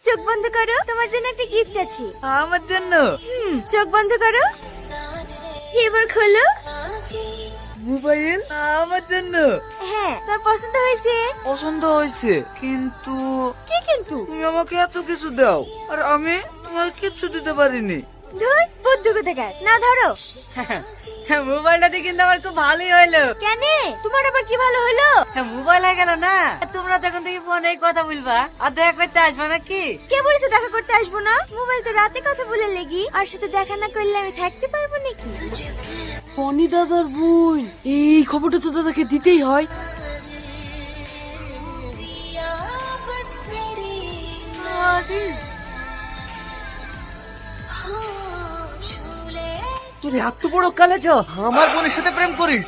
চোখ বন্ধ করো, তোমার জন্য একটা গিফট আছে। আমার জন্য? চোখ বন্ধ করো, এবার খোলো। মোবাইল? আমার জন্য? হ্যাঁ, তোর পছন্দ হয়েছে? পছন্দ হয়েছে, কিন্তু কি কিন্তু? তুমি আমাকে এত কিছু দাও আর আমি তোমাকে কিচ্ছু দিতে পারিনি। ধুর, বুদ্ধু কোথাকার। না ধরো। মোবাইলটা দিয়ে কিন্তু আমার খুব ভালোই হইলো। কেন, তোমার আবার কি ভালো হলো? মোবাইল হয়ে গেল না, তোমরা তখন থেকে ফোনে কথা বলবা আর দেখা করতে আসবা নাকি? কে বলেছে দেখা করতে আসবো না? মোবাইল তো রাতে কথা বলে লেগি, আর সাথে দেখা না করলে আমি থাকতে পারবো নাকি? পনি দাদার বোন, এই খবরটা তো দাদাকে দিতেই হয়। তুই এত বড় কালে যা আমার বোনের সাথে প্রেম করিস?